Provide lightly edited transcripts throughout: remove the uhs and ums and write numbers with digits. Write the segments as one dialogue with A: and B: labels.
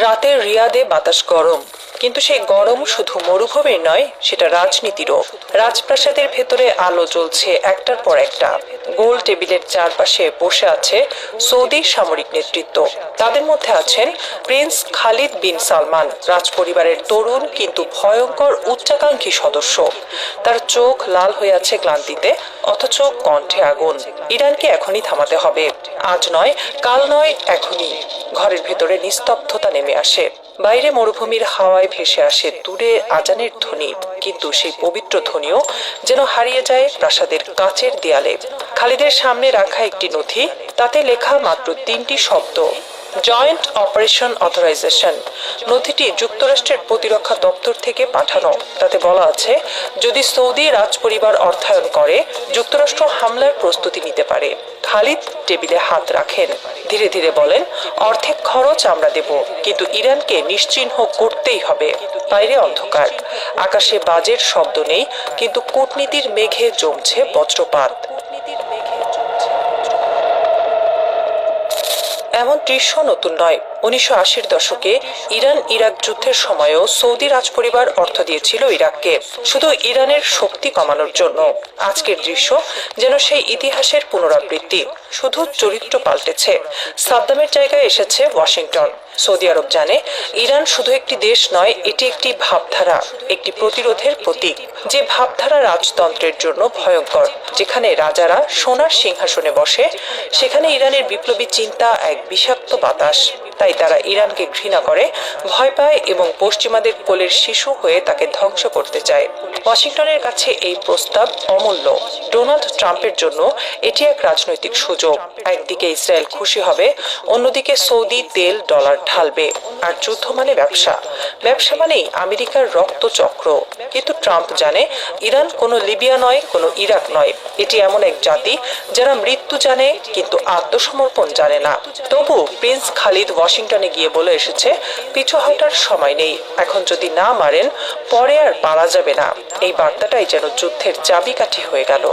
A: রাতে রিয়াদে বাতাস গরম, কিন্তু সেই গরম শুধু মরুভূমির নয়, সেটা রাজনীতিরও। রাজপ্রাসাদের ভেতরে আলো জ্বলছে একটার পর একটা। গোল টেবিলের চারপাশে বসে আছে সৌদি সামরিক নেতৃত্ব। তাদের মধ্যে আছেন প্রিন্স খালিদ বিন সালমান, রাজপরিবারের তরুণ কিন্তু ভয়ঙ্কর উচ্চাকাঙ্ক্ষী সদস্য। তার চোখ লাল হয়ে আছে ক্লান্তিতে, অথচ কণ্ঠে আগুন। ইরানকে এখনই থামাতে হবে, আজ নয়, কাল নয়, এখনই। ঘরের ভেতরে নিস্তব্ধতা নেমে আসে। বাইরে মরুভূমির হাওয়ায় ভেসে আসে দূরে আজানের ধ্বনি, কিন্তু সেই পবিত্র ধ্বনিও যেন হারিয়ে যায় প্রাসাদের কাচের দেয়ালে। খালিদের সামনে রাখা একটি নথি, তাতে লেখা মাত্র 3টি শব্দ: জয়েন্ট অপারেশন অথরাইজেশন। নথিটি যুক্তরাষ্ট্রের প্রতিরক্ষা দপ্তর থেকে পাঠানো। তাতে বলা আছে, যদি সৌদি রাজপরিবার অর্থায়ন করে, যুক্তরাষ্ট্র হামলার প্রস্তুতি নিতে পারে। খালিদ টেবিলে হাত রাখেন, ধীরে ধীরে বলেন, অর্ধেক খরচ আমরা দেব, কিন্তু ইরানকে নিশ্চিহ্ন করতেই হবে। বাইরে অন্ধকার, আকাশে বাজের শব্দ নেই, কিন্তু কূটনীতির মেঘে জমছে বজ্রপাত। এমন দৃশ্য নতুন নয়। 1980-র দশকে ইরান ইরাক যুদ্ধের সময়ও সৌদি রাজপরিবার অর্থ দিয়েছিল ইরাককে, শুধু ইরানের শক্তি কমানোর জন্য। আজকের দৃশ্য যেন সেই ইতিহাসের পুনরাবৃত্তি, শুধু চরিত্র পাল্টেছে। সাদ্দামের জায়গায় এসেছে ওয়াশিংটন। সৌদি আরব জানে, ইরান শুধু একটি দেশ নয়, এটি একটি ভাবধারা, একটি প্রতিরোধের প্রতীক। যে ভাবধারা রাজতন্ত্রের জন্য ভয়ঙ্কর। যেখানে রাজারা সোনার সিংহাসনে বসে, সেখানে ইরানের বিপ্লবী চিন্তা এক বিষাক্ত বাতাস। তাই তারা ইরানকে ঘৃণা করে, ভয় পায় এবং পশ্চিমাদের কোলের শিশু হয়ে তাকে ধ্বংস করতে চায়। ওয়াশিংটনের কাছে এই প্রস্তাব অমূল্য। ডোনাল্ড ট্রাম্পের জন্য এটি এক রাজনৈতিক সুযোগ। একদিকে ইসরায়েল খুশি হবে, অন্যদিকে সৌদি তেল ডলার ঢালবে। আর যুদ্ধ মানে ব্যবসা, ব্যবসা মানেই আমেরিকার রক্তচক্র। কিন্তু ট্রাম্প জানে, ইরান কোনো লিবিয়া নয়, কোনো ইরাক নয়। এটি এমন এক জাতি যারা মৃত্যু জানে কিন্তু আত্মসমর্পণ জানে না। তবু প্রিন্স খালিদ ওয়াশিংটনে গিয়ে বলে এসেছে, পিছু হটার সময় নেই। এখন যদি না মারেন, পরে আর পারা যাবে না। এই বার্তাটাই যেন যুদ্ধের চাবিকাঠি হয়ে গেল।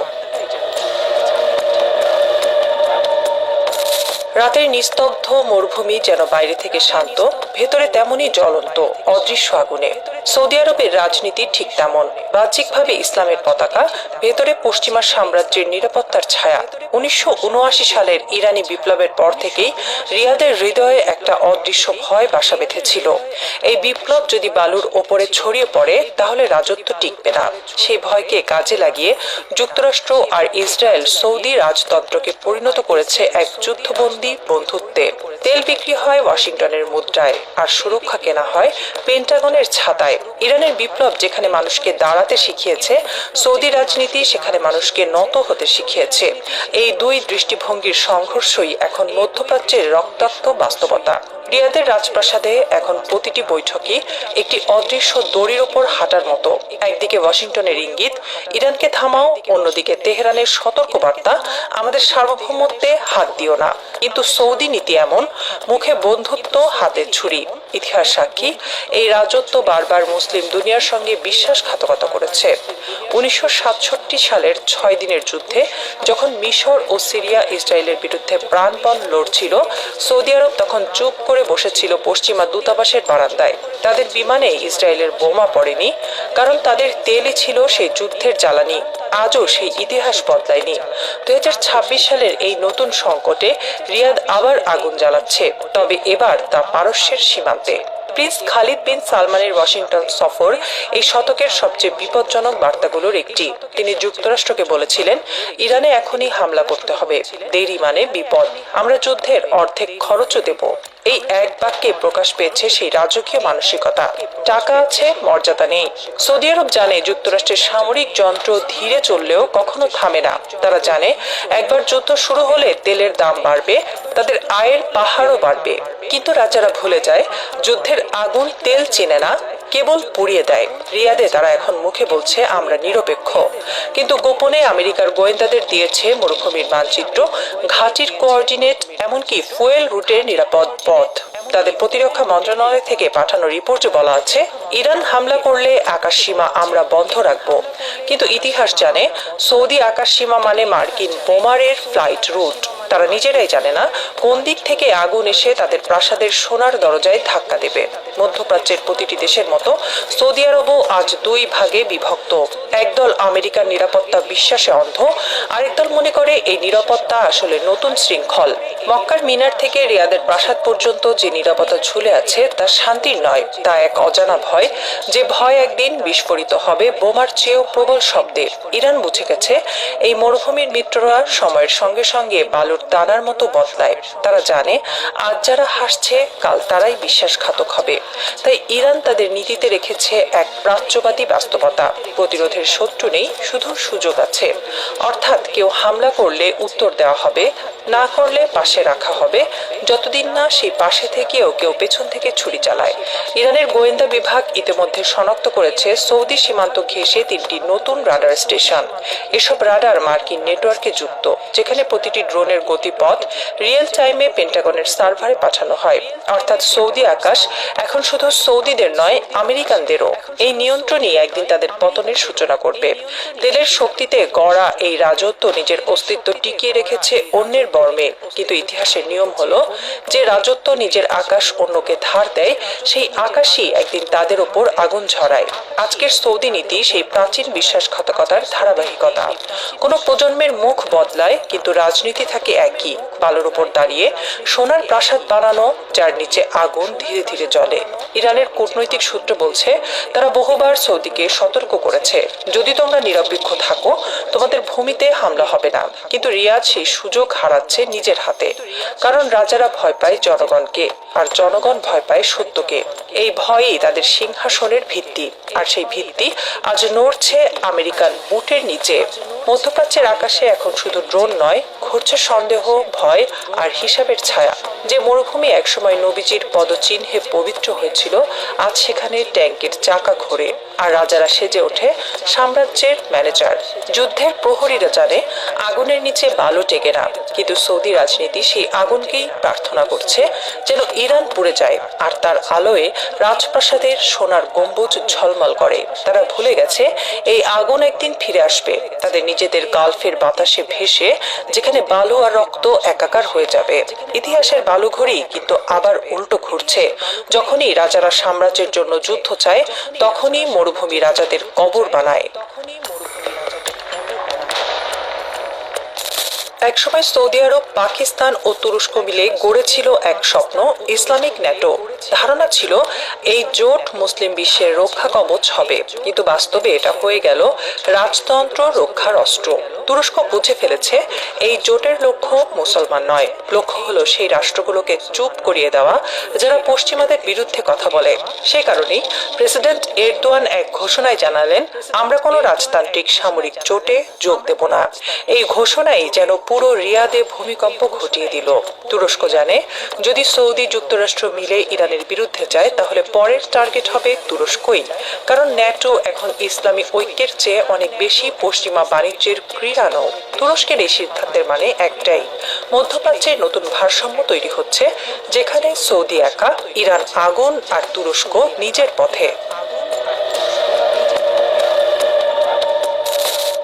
A: রাতের নিস্তব্ধ মরুভূমি যেন বাইরে থেকে শান্ত, ভেতরে তেমনই জ্বলন্ত, অদৃশ্য আগুনে। সৌদি আরবের রাজনীতি ঠিক তেমন। বাহ্যিকভাবে ইসলামের পতাকা, ভেতরে পশ্চিমা সাম্রাজ্যের নিরাপত্তার ছায়া। 1979 সালের ইরানি বিপ্লবের পর থেকেই রিয়াদের হৃদয়ে একটা অদৃশ্য ভয় বাসা বেঁধেছিল। এই বিপ্লব যদি বালুর ওপরে ছড়িয়ে পড়ে, তাহলে রাজত্ব টিকবে না। সেই ভয়কে কাজে লাগিয়ে যুক্তরাষ্ট্র আর ইসরায়েল সৌদি রাজতন্ত্রকে পরিণত করেছে এক যুদ্ধবন্দী বন্ধুত্বে। তেল বিক্রি হয় ওয়াশিংটনের মুদ্রায়, আর সুরক্ষা কেনা হয় পেন্টাগনের ছাতায়। ইরানের বিপ্লব যেখানে মানুষকে দাঁড়াতে শিখিয়েছে, সৌদি রাজনীতি সেখানে মানুষকে নত হতে শিখিয়েছে। এই দুই দৃষ্টিভঙ্গির সংঘর্ষই এখন মধ্যপ্রাচ্যের রক্তাক্ত বাস্তবতা। রিয়াদের রাজপ্রাসাদে এখন প্রতিটি বৈঠকই একটি অদৃশ্য দড়ির ওপর হাঁটার মতো। একদিকে ওয়াশিংটনের ইঙ্গিত, ইরানকে থামাও, অন্যদিকে তেহরানের সতর্কবার্তা, আমাদের সার্বভৌমত্বে হাত দিও না। কিন্তু সৌদি নীতি এমন, মুখে বন্ধুত্ব, হাতে ছুরি। ইতিহাস সাক্ষী, এই রাজত্ব বারবার মুসলিম দুনিয়ার সঙ্গে বিশ্বাসঘাতকতা করেছে। 1967 সালের 6 দিনের যুদ্ধে যখন মিশর ও সিরিয়া ইসরায়েলের বিরুদ্ধে প্রাণপণ লড়ছিল, সৌদি আরব তখন চুপ করে বসেছিল পশ্চিমা দূতাবাসের বারান্দায়। তাদের বিমানে ইসরায়েলের বোমা পড়েনি, কারণ তাদের তেলই ছিল সেই যুদ্ধের জ্বালানি। আজও সেই ইতিহাস বদলায়নি। 2026 সালের এই নতুন সংকটে রিয়াদ আবার আগুন জ্বালাচ্ছে, তবে এবার তা পারস্যের সীমান্তে। প্রিন্স খালিদ বিন সালমানের ওয়াশিংটন সফর এই শতকের সবচেয়ে বিপজ্জনক বার্তাগুলোর একটি। তিনি যুক্তরাষ্ট্রকে বলেছিলেন, ইরানে এখনই হামলা করতে হবে, দেরি মানে বিপদ। আমরা যুদ্ধের অর্ধেক খরচও দেব। এই এক বাক্যে প্রকাশ পেয়েছে সেই রাজকীয় মানসিকতা। টাকা আছে, মর্যাদা নেই। সৌদি আরব জানে, যুক্তরাষ্ট্রের সামরিক যন্ত্র ধীরে চললেও কখনো থামে না। তারা জানে, একবার যুদ্ধ শুরু হলে তেলের দাম বাড়বে, তাদের আয়ের পাহাড়ও বাড়বে। কিন্তু রাজারা ভুলে যায়, যুদ্ধের আগুন তেল চেনে না, কেবল পুড়িয়ে দেয়। রিয়াদে তারা এখন মুখে বলছে, আমরা নিরপেক্ষ, কিন্তু গোপনে আমেরিকার গোয়েন্দাদের দিয়েছে মরুভূমির মানচিত্র, ঘাঁটির কোঅর্ডিনেট, এমনকি ফুয়েল রুটের নিরাপদ পথ। তাদের প্রতিরক্ষা মন্ত্রণালয় থেকে পাঠানো রিপোর্টে বলা আছে, ইরান হামলা করলে আকাশসীমা আমরা বন্ধ রাখব। কিন্তু ইতিহাস জানে, সৌদি আকাশসীমা মানে মার্কিন বোমারের ফ্লাইট রুট। তারা নিজেরাই জানে না কোন দিক থেকে আগুন এসে তাদের প্রাসাদের সোনার দরজায় ধাক্কা দেবে। মধ্যপ্রাচ্যের প্রতিটি দেশের মতো সৌদি আরবও আজ দুই ভাগে বিভক্ত। একদল আমেরিকার নিরাপত্তা বিশ্বাসে অন্ধ, আরেক দল মনে করে এই নিরাপত্তা আসলে নতুন শৃঙ্খল। মক্কার মিনার থেকে রিয়াদের প্রাসাদ পর্যন্ত যে নিরাপত্তা ঝুলে আছে তা শান্তির নয়, তা এক অজানা ভয়, যে ভয় একদিন বিস্ফোরিত হবে বোমার চেয়েও প্রবল শব্দে। ইরান বুঝে গেছে এই মরুভূমির মিত্ররা সময়ের সঙ্গে সঙ্গে বালুর দানার মতো বদলায়। তারা জানে আজ যারা হাসছে কাল তারাই বিশ্বাসঘাতক হবে। তাই ইরান তাদের নীতিতে রেখেছে এক প্রাচ্যবাদী বাস্তবতা। প্রতিরোধের শত্রু নেই, শুধু সুযোগ আছে। অর্থাৎ কেউ হামলা করলে উত্তর দেওয়া হবে, না করলে পাশে রাখা হবে, যতদিন না সেই পাশে থেকেও কেউ পেছন থেকে ছুরি চালায়। ইরানের গোয়েন্দা বিভাগ ইতিমধ্যে শনাক্ত করেছে সৌদি সীমান্ত ঘেঁষে 3টি নতুন রাডার স্টেশন। এসব রাডার মার্কিন নেটওয়ার্কে যুক্ত, যেখানে প্রতিটি ড্রোনের গতিপথ রিয়েল টাইমে পেন্টাগনের সার্ভারে পাঠানো হয়। অর্থাৎ সৌদি আকাশ এখন শুধু সৌদিদের নয়, আমেরিকানদেরও। এই নিয়ন্ত্রণই একদিন তাদের পতনের সূচনা করবে। তেলের শক্তিতে গড়া এই রাজত্ব নিজের অস্তিত্ব টিকিয়ে রেখেছে অন্যের বর্মে, কিন্তু ইতিহাসের নিয়ম হলো যে রাজত্ব নিজের আকাশ অন্যকে ধার দেয়, সেই আকাশই একদিন তাদের ওপর আগুন ঝরায়। আজকের সৌদি নীতি সেই প্রাচীন বিশ্বাসঘাতকতার ধারাবাহিকতা। কোনো প্রজন্মের মুখ বদলায়, কিন্তু রাজনীতি থাকে একই, বালুর উপর দাঁড়িয়ে সোনার প্রাসাদ বানানো, যার নিচে আগুন ধীরে ধীরে জ্বলে। ইরানের কূটনৈতিক সূত্র বলছে তারা বহুবার সৌদিকে সতর্ক করেছে, যদি তোমরা নিরপেক্ষ থাকো তোমাদের ভূমিতে হামলা হবে না। কিন্তু রিয়াদ সেই সুযোগ হারাচ্ছে নিজের হাতে, কারণ রাজারা ভয় পায় জনগণকে, আর জনগণ ভয় পায় সত্যকে। এই ভয়ই তাদের সিংহাসনের ভিত্তি, আর সেই ভিত্তি আজ নড়ছে আমেরিকান বুটের নিচে। মধ্যপ্রাচ্যের আকাশে এখন শুধু ড্রোন নয়, ঘুরছে সন্দেহ, ভয় আর হিসাবের ছায়া। যে মরুভূমি একসময় নবীজির পদচিহ্নে পবিত্র হয়েছিল, আজ সেখানে ট্যাঙ্কের চাকা ঘোরে, আর রাজারা সেজে ওঠে সাম্রাজ্যের ম্যানেজার। যুদ্ধের প্রহরীরা জানে আগুনের নিচে বালু টেকে না, কিন্তু সৌদি রাজনীতি সেই আগুনকেই প্রার্থনা করছে যেন ইরান পুড়ে যায়, আর তার আলোয় রাজপ্রাসাদের সোনার গম্বুজ ঝলমল করে। তারা ভুলে গেছে এই আগুন একদিন ফিরে আসবে, তাদের নিজেদের গালফের বাতাসে ভেসে, যেখানে বালু আর রক্ত একাকার হয়ে যাবে। ইতিহাসের বালুঘড়ি কিন্তু আবার উল্টো ঘুরছে। যখনই রাজারা সাম্রাজ্যের জন্য যুদ্ধ চায়, তখনই মরুভূমি রাজাদের কবর বানায়। একসময় সৌদি আরব, পাকিস্তান ও তুরস্ক মিলে গড়েছিল এক স্বপ্ন, ইসলামিক ন্যাটো। ধারণা ছিল এই জোট মুসলিম বিশ্বের রক্ষা কবচ হবে, কিন্তু বাস্তবে এটা হয়ে গেল রাজতন্ত্র রক্ষার অস্ত্র। তুরস্ক বুঝে ফেলেছে এই জোটের লক্ষ্য মুসলমান নয়, লক্ষ্য হলো সেই রাষ্ট্রগুলোকে চুপ করিয়ে দেওয়া যারা পশ্চিমাদের বিরুদ্ধে কথা বলে। সে কারণেই প্রেসিডেন্ট এরদোয়ান এক ঘোষণায় জানালেন, আমরা কোনো রাজতান্ত্রিক সামরিক জোটে যোগ দেব না। এই ঘোষণাই যেন পুরো রিয়াদে ভূমিকম্প ঘটিয়ে দিল। তুরস্ক জানে যদি সৌদি যুক্তরাষ্ট্র মিলে ইরানের বিরুদ্ধে যায়, তাহলে পরের টার্গেট হবে তুরস্কই, কারণ ন্যাটো এখন ইসলামী ঐক্যের চেয়ে অনেক বেশি পশ্চিমা বাণিজ্যের ক্রীড়া নৌ। তুরস্কের এই সিদ্ধান্তের মানে একটাই, মধ্যপ্রাচ্যের নতুন ভারসাম্য তৈরি হচ্ছে, যেখানে সৌদি একা, ইরান আগুন আর তুরস্ক নিজের পথে।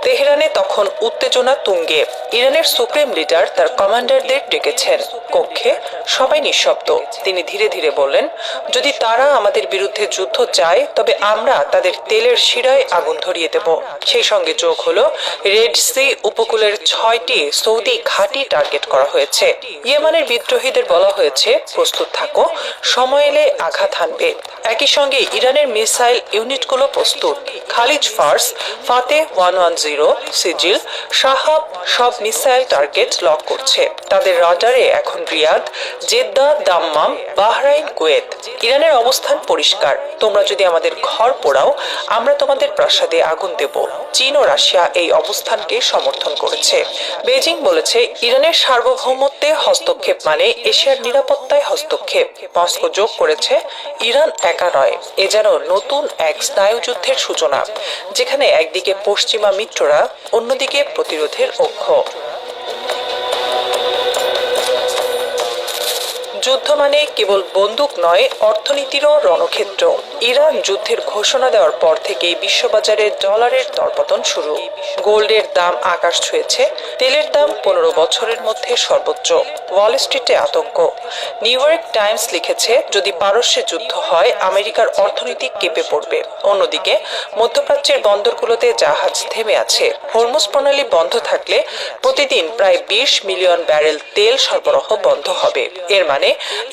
A: তেহরানে তখন উত্তেজনা তুঙ্গে। ইরানের সুপ্রিম লিডার তার কমান্ডারদের ডেকেছেন কক্ষে, সবাই নিঃশব্দ। তিনি ধীরে ধীরে বললেন, যদি তারা আমাদের বিরুদ্ধে যুদ্ধ চায়, তবে আমরা তাদের তেলের শিরায় আগুন ধরিয়ে দেব। সেই সঙ্গে যোগ হলো রেড সি উপকূলের 6টি সৌদি ঘাঁটি টার্গেট করা হয়েছে। ইয়েমানের বিদ্রোহীদের বলা হয়েছে, প্রস্তুত থাকো, সময় এলে আঘাত হানবে। একই সঙ্গে ইরানের মিসাইল ইউনিটগুলো প্রস্তুত। খালিজ ফার্স, ফাতে 110, সিজিল, শাহাব সব মিসাইল টার্গেট লক করছে। তাদের রাডারে এখন Riyadh, Jeddah, Dammam, Bahrain, Kuwait. ইরানের অবস্থান পরিষ্কার, তোমরা যদি আমাদের ঘর পোড়াও, আমরা তোমাদের প্রাসাদে আগুন দেব। চীন ও রাশিয়া এই অবস্থানকে সমর্থন করেছে। বেজিং বলেছে, ইরানের সার্বভৌমত্বে হস্তক্ষেপ মানে এশিয়ার নিরাপত্তায় হস্তক্ষেপ। মস্কো যোগ করেছে, ইরান একা নয়, এ যেন নতুন এক স্নায়ুযুদ্ধের সূচনা, যেখানে একদিকে পশ্চিমা মিত্ররা, অন্যদিকে প্রতিরোধের অক্ষ। যুদ্ধ মানে কেবল বন্দুক নয়, অর্থনীতিরও রণক্ষেত্র। ইরান যুদ্ধের ঘোষণা দেওয়ার পর থেকেই বিশ্ববাজারে ডলারের দরপতন শুরু। গোল্ডের দাম আকাশ ছুঁয়েছে, তেলের দাম 15 বছরের মধ্যে সর্বোচ্চ। ওয়াল স্ট্রিটে আতঙ্ক। নিউ ইয়র্ক টাইমস লিখেছে, যদি পারস্যে যুদ্ধ হয় আমেরিকার অর্থনীতি কেঁপে পড়বে। অন্যদিকে মধ্যপ্রাচ্যের বন্দরগুলোতে জাহাজ থেমে আছে। হরমুজ প্রণালী বন্ধ থাকলে প্রতিদিন প্রায় 20 মিলিয়ন ব্যারেল তেল সরবরাহ বন্ধ হবে। এর মানে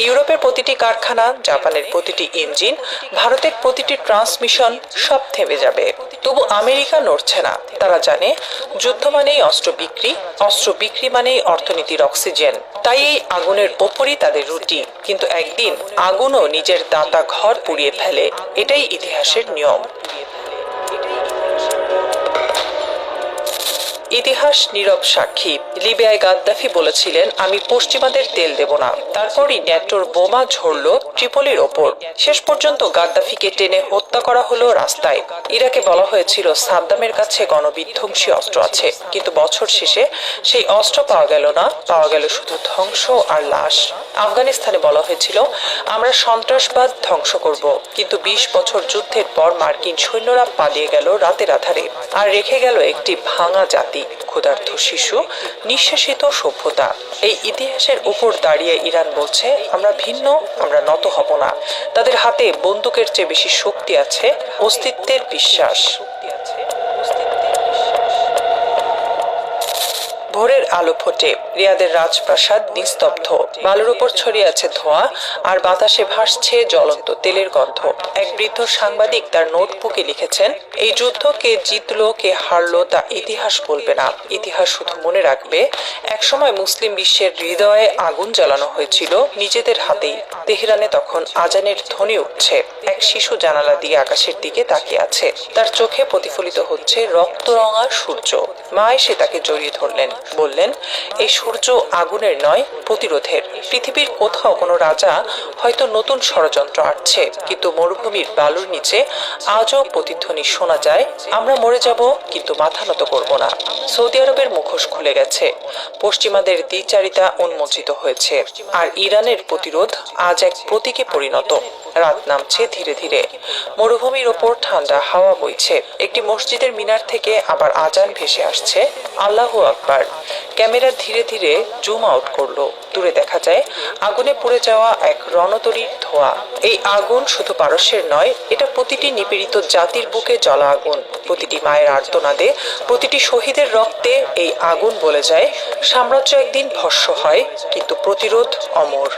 A: ইউরোপের প্রতিটি কারখানা, জাপানের প্রতিটি ইঞ্জিন, ভারতের প্রতিটি ট্রান্সমিশন সব থেমে যাবে। তবু আমেরিকা নড়ছে না। তারা জানে যুদ্ধ মানেই অস্ত্র বিক্রি, অস্ত্র বিক্রি মানেই অর্থনীতির অক্সিজেন। তাই এই আগুনের ওপরই তাদের রুটি। কিন্তু একদিন আগুনও নিজের দাতা ঘর পুড়িয়ে ফেলে। এটাই ইতিহাসের নিয়ম। ইতিহাস নীরব সাক্ষী। লিবিয়ায় গাদ্দাফি বলেছিলেন, আমি পশ্চিমাদের তেল দেব না। তারপরই ন্যাটোর বোমা ঝরল ট্রিপলির ওপর। শেষ পর্যন্ত গাদ্দাফিকে টেনে হত্যা করা হলো রাস্তায়। ইরাকে বলা হয়েছিল সাদ্দামের কাছে গণবিধ্বংসী অস্ত্র আছে, কিন্তু বছর শেষে সেই অস্ত্র পাওয়া গেল না, পাওয়া গেল শুধু ধ্বংস আর লাশ। আফগানিস্তানে বলা হয়েছিল, আমরা সন্ত্রাসবাদ ধ্বংস করব, কিন্তু 20 বছর যুদ্ধের পর মার্কিন সৈন্যরা পালিয়ে গেল রাতের আধারে, আর রেখে গেল একটি ভাঙা জাতি, ক্ষুধার্ত শিশু, নিঃশেষিত সভ্যতা। এই ইতিহাসের উপর দাঁড়িয়ে ইরান বলছে, আমরা ভিন্ন, আমরা নত হব না। তাদের হাতে বন্দুকের চেয়ে বেশি শক্তি আছে অস্তিত্বের বিশ্বাস। ভোরের আলো ফোটে, রিয়াদের রাজপ্রাসাদ নিস্তব্ধ। বালুর উপর ছড়িয়ে আছে ধোঁয়া, আর বাতাসে ভাসছে জ্বলন্ত তেলের গন্ধ। এক বৃদ্ধ সাংবাদিক তার নোটবুকে লিখেছেন, এই যুদ্ধ কে জিতলো কে হারলো তা ইতিহাস বলবে না, ইতিহাস শুধু মনে রাখবে একসময় মুসলিম বিশ্বের হৃদয়ে আগুন জ্বালানো হয়েছিল নিজেদের হাতেই। তেহরানে তখন আজানের ধ্বনি উঠছে। এক শিশু জানালা দিয়ে আকাশের দিকে তাকিয়ে আছে। তার চোখে প্রতিফলিত হচ্ছে রক্তরঙা সূর্য। মা এসে তাকে জড়িয়ে ধরলেন, বললেন, এই সূর্য আগুনের নয়, প্রতিরোধের। পৃথিবীর কোথাও কোনো রাজা হয়তো নতুন ষড়যন্ত্র আঁটছে, কিন্তু মরুভূমির বালুর নিচে আজও প্রতিধ্বনি শোনা যায়, আমরা মরে যাব কিন্তু মাথা নত করব না। সৌদি আরবের মুখোশ খুলে গেছে, পশ্চিমাদের দ্বিচারিতা উন্মোচিত হয়েছে, আর ইরানের প্রতিরোধ আজ এক প্রতীকে পরিণত। রাত নামছে ধীরে ধীরে, মরুভূমির ওপর ঠান্ডা হাওয়া বইছে। একটি মসজিদের মিনার থেকে আবার আজান ভেসে আসছে, আল্লাহু আকবার। ক্যামেরা ধীরে ধীরে জুম আউট করলো। দূরে দেখা যায় আগুনে পুড়ে যাওয়া এক রণতরীর ধোঁয়া। এই আগুন শুধু পারস্যের নয়, এটা প্রতিটি নিপীড়িত জাতির বুকে জ্বলা আগুন। প্রতিটি মায়ের আর্তনাদে, প্রতিটি শহীদের রক্তে এই আগুন বলে যায়, সাম্রাজ্য একদিন ভস্ম হয়, কিন্তু প্রতিরোধ অমর।